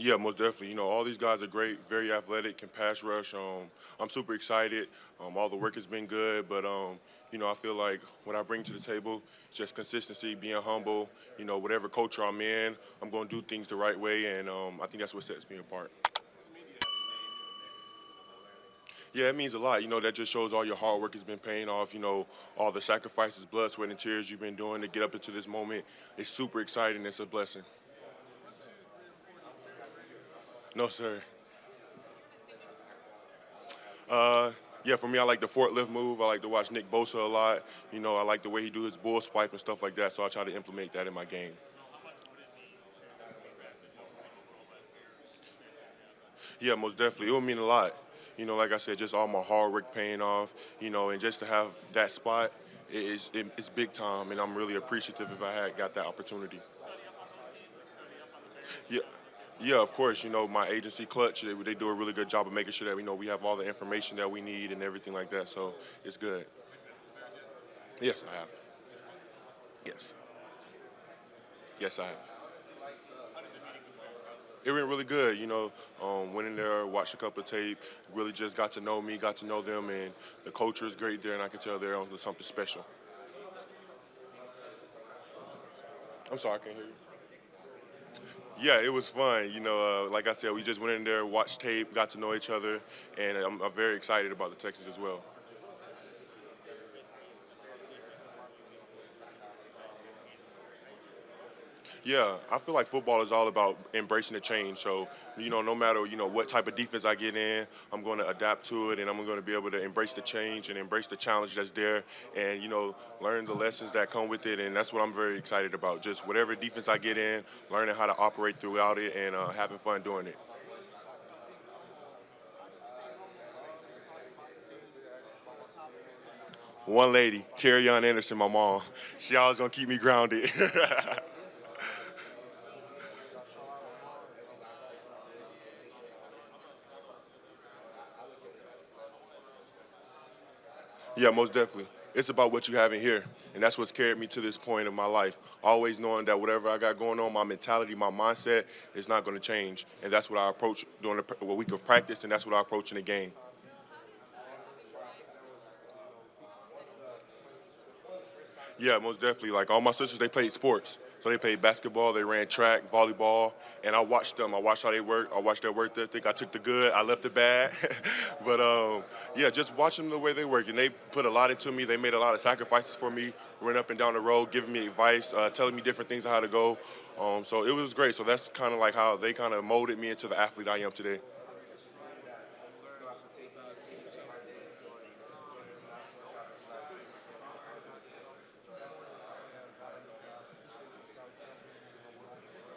Yeah, most definitely. All these guys are great, very athletic, can pass rush. I'm super excited. All the work has been good, but I feel like what I bring to the table is just consistency, being humble. Whatever culture I'm in, I'm going to do things the right way, and I think that's what sets me apart. Yeah, it means a lot. That just shows all your hard work has been paying off. All the sacrifices, blood, sweat, and tears you've been doing to get up into this moment. It's super exciting. It's a blessing. No, sir. Uh, yeah, for me, I like the forklift move. I like to watch Nick Bosa a lot. I like the way he do his bull swipe and stuff like that. So I try to implement that in my game. Yeah, most definitely. It would mean a lot. Like I said, just all my hard work paying off. And just to have that spot it's big time, and I'm really appreciative if I had got that opportunity. Yeah. Yeah, of course. My agency, Clutch, they do a really good job of making sure that we have all the information that we need and everything like that. So it's good. Yes, I have. Yes. Yes, I have. It went really good. Went in there, watched a couple of tape, really just got to know me, got to know them, and the culture is great there, and I can tell they're on to something special. I'm sorry, I can't hear you. Yeah, it was fun. Like I said, we just went in there, watched tape, got to know each other, and I'm very excited about the Texans as well. Yeah, I feel like football is all about embracing the change. So, no matter, what type of defense I get in, I'm going to adapt to it and I'm going to be able to embrace the change and embrace the challenge that's there and, learn the lessons that come with it. And that's what I'm very excited about. Just whatever defense I get in, learning how to operate throughout it and having fun doing it. One lady, Terry Young Anderson, my mom, she always going to keep me grounded. Yeah, most definitely. It's about what you have in here. And that's what's carried me to this point in my life. Always knowing that whatever I got going on, my mentality, my mindset is not going to change. And that's what I approach during the week of practice, and that's what I approach in the game. Yeah, most definitely. Like all my sisters, they played sports. So they played basketball, they ran track, volleyball, and I watched them. I watched how they work. I watched their work ethic. I took the good, I left the bad. but yeah, just watching the way they work, and they put a lot into me. They made a lot of sacrifices for me, running up and down the road, giving me advice, telling me different things on how to go. So it was great. So that's kind of like how they kind of molded me into the athlete I am today.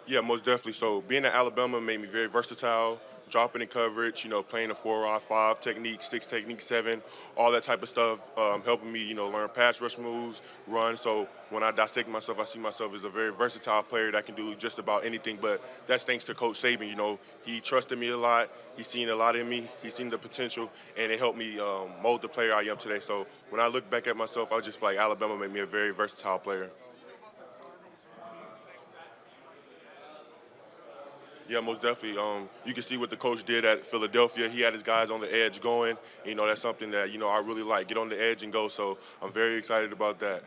Yeah, most definitely. So being at Alabama made me very versatile, dropping in coverage, playing the 4 on 5 technique, six technique, seven, all that type of stuff, helping me, learn pass rush moves, run. So when I dissect myself, I see myself as a very versatile player that can do just about anything. But that's thanks to Coach Saban. He trusted me a lot. He's seen a lot in me. He's seen the potential, and it helped me mold the player I am today. So when I look back at myself, I just feel like Alabama made me a very versatile player. Yeah, most definitely. You can see what the coach did at Philadelphia. He had his guys on the edge going. That's something that I really like. Get on the edge and go. So I'm very excited about that.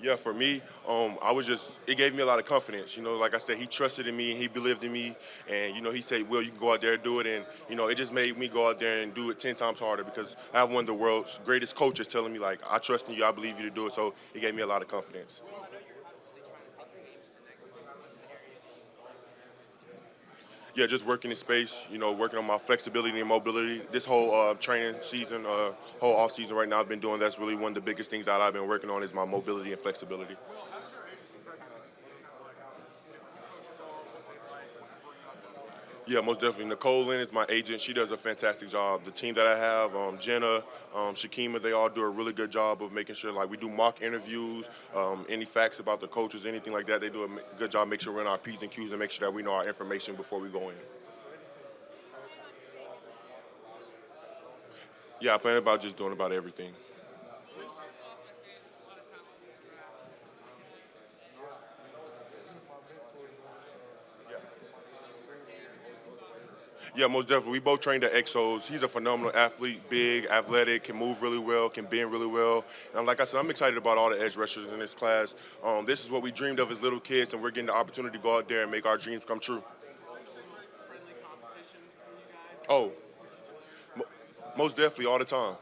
Yeah, for me, I was just it gave me a lot of confidence. Like I said, he trusted in me and he believed in me, and he said, "Will, you can go out there and do it." And it just made me go out there and do it 10 times harder because I have one of the world's greatest coaches telling me like, "I trust in you, I believe you to do it." So it gave me a lot of confidence. Yeah, just working in space, working on my flexibility and mobility. This whole training season, whole off season right now, I've been doing. That's really one of the biggest things that I've been working on is my mobility and flexibility. Yeah, most definitely. Nicole Lynn is my agent. She does a fantastic job. The team that I have, Jenna, Shakima, they all do a really good job of making sure, like, we do mock interviews, any facts about the coaches, anything like that. They do a good job, make sure we're in our P's and Q's and make sure that we know our information before we go in. Yeah, I plan about just doing about everything. Yeah, most definitely. We both trained at Exos. He's a phenomenal athlete, big, athletic, can move really well, can bend really well. And like I said, I'm excited about all the edge rushers in this class. This is what we dreamed of as little kids, and we're getting the opportunity to go out there and make our dreams come true. Oh, mo- most definitely, all the time.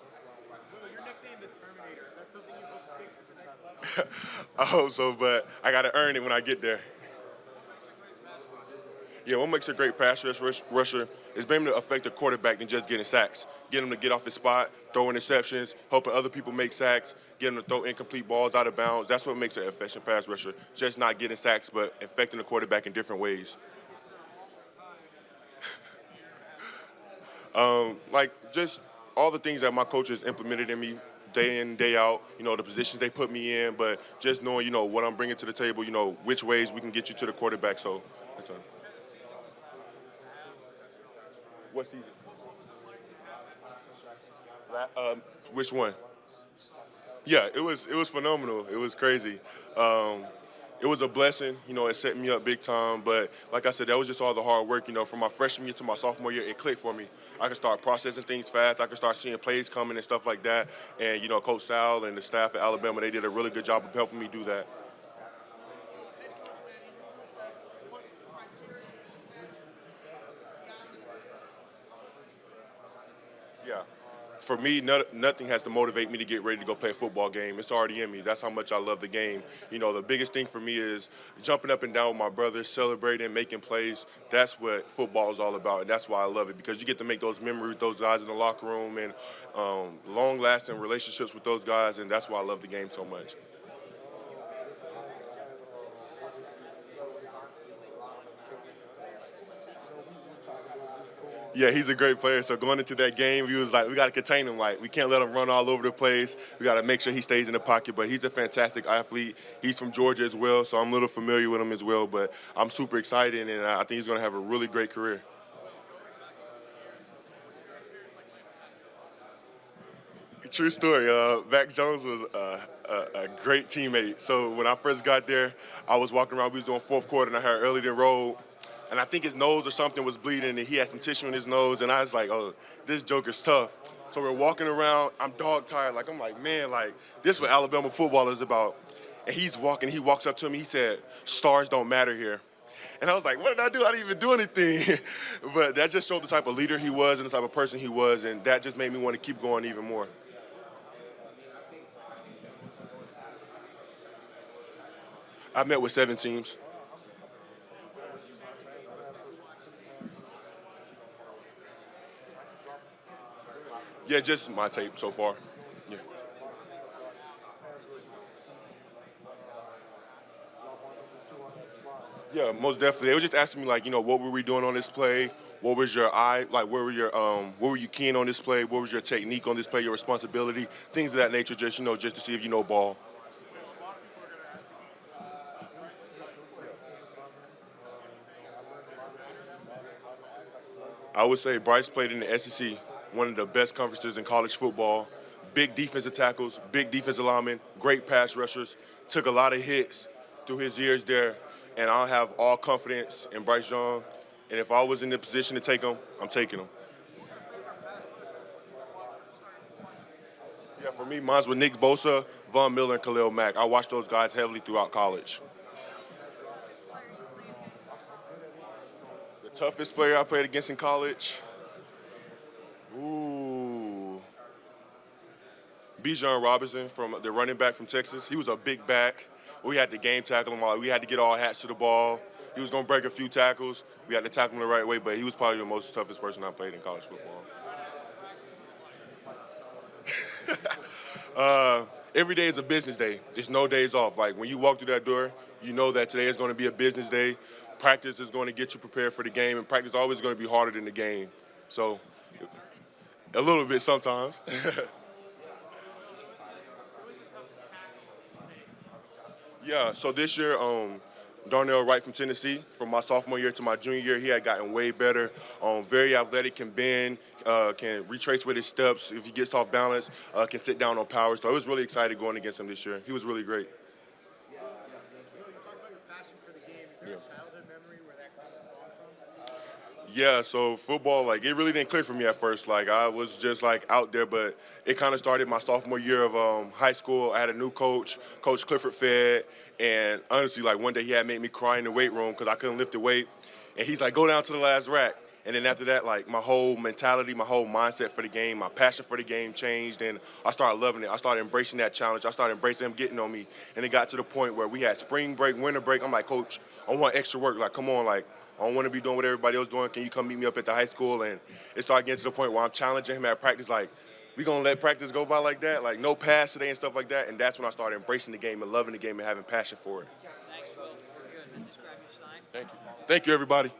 I hope so, but I got to earn it when I get there. Yeah, what makes a great rusher is being able to affect the quarterback than just getting sacks. Get him to get off his spot, throw interceptions, helping other people make sacks, get him to throw incomplete balls out of bounds. That's what makes an effective pass rusher. Just not getting sacks, but affecting the quarterback in different ways. Like just all the things that my coaches implemented in me day in, day out, the positions they put me in, but just knowing, what I'm bringing to the table, which ways we can get you to the quarterback. So, that's what season? Which one? Yeah, it was phenomenal. It was crazy. Um, it was a blessing. It set me up big time. But like I said, that was just all the hard work. From my freshman year to my sophomore year, it clicked for me. I could start processing things fast. I could start seeing plays coming and stuff like that. And Coach Sal and the staff at Alabama, they did a really good job of helping me do that. Yeah. For me, nothing has to motivate me to get ready to go play a football game. It's already in me. That's how much I love the game. The biggest thing for me is jumping up and down with my brothers, celebrating, making plays. That's what football is all about, and that's why I love it because you get to make those memories with those guys in the locker room and long-lasting relationships with those guys, and that's why I love the game so much. Yeah, he's a great player. So going into that game, he was like, we got to contain him. Like, we can't let him run all over the place. We got to make sure he stays in the pocket. But he's a fantastic athlete. He's from Georgia as well, so I'm a little familiar with him as well. But I'm super excited, and I think he's going to have a really great career. True story. Mac Jones was a great teammate. So when I first got there, I was walking around. We was doing fourth quarter, and I heard early than roll, and I think his nose or something was bleeding, and he had some tissue in his nose, and I was like, "Oh, this joker's tough." So we're walking around. I'm dog tired. Like I'm like, man, like this is what Alabama football is about. And he's walking. He walks up to me. He said, "Stars don't matter here." And I was like, "What did I do? I didn't even do anything." But that just showed the type of leader he was and the type of person he was, and that just made me want to keep going even more. I've met with 7 teams. Yeah, just my tape so far. Yeah. Yeah, most definitely. They were just asking me like, what were we doing on this play? What was your eye like? Where were you keen on this play? What was your technique on this play? Your responsibility, things of that nature. Just just to see if you know ball. I would say Bryce played in the SEC, one of the best conferences in college football. Big defensive tackles, big defensive linemen, great pass rushers. Took a lot of hits through his years there, and I have all confidence in Bryce Young. And if I was in the position to take him, I'm taking him. Yeah, for me, mine's with Nick Bosa, Von Miller, and Khalil Mack. I watched those guys heavily throughout college. The toughest player I played against in college, ooh, Bijan Robinson from the running back from Texas. He was a big back. We had to game tackle him all. We had to get all hats to the ball. He was gonna break a few tackles. We had to tackle him the right way, but he was probably the most toughest person I played in college football. Every day is a business day. There's no days off. Like when you walk through that door, you know that today is going to be a business day. Practice is going to get you prepared for the game, and practice is always going to be harder than the game. So, a little bit sometimes. Yeah. So this year, Darnell Wright from Tennessee, from my sophomore year to my junior year, he had gotten way better. Very athletic, can bend, can retrace with his steps. If he gets off balance, can sit down on power. So I was really excited going against him this year. He was really great. Will, you talk about your passion for the game. Is there Yeah. a childhood memory where that kind of spawned from? Yeah, so football, like it really didn't click for me at first. Like I was just like out there, but it kind of started my sophomore year of high school. I had a new coach, Coach Clifford Fed, and honestly, like one day he had made me cry in the weight room because I couldn't lift the weight, and he's like, "Go down to the last rack." And then after that, like my whole mentality, my whole mindset for the game, my passion for the game changed, and I started loving it. I started embracing that challenge. I started embracing him getting on me, and it got to the point where we had spring break, winter break. I'm like, Coach, I want extra work. Like, come on, like I don't want to be doing what everybody else doing. Can you come meet me up at the high school? And it started getting to the point where I'm challenging him at practice, like, we gonna let practice go by like that? Like no pass today and stuff like that. And that's when I started embracing the game and loving the game and having passion for it. Thanks, Will. Very good. And describe your sign. Thank you. Thank you, everybody.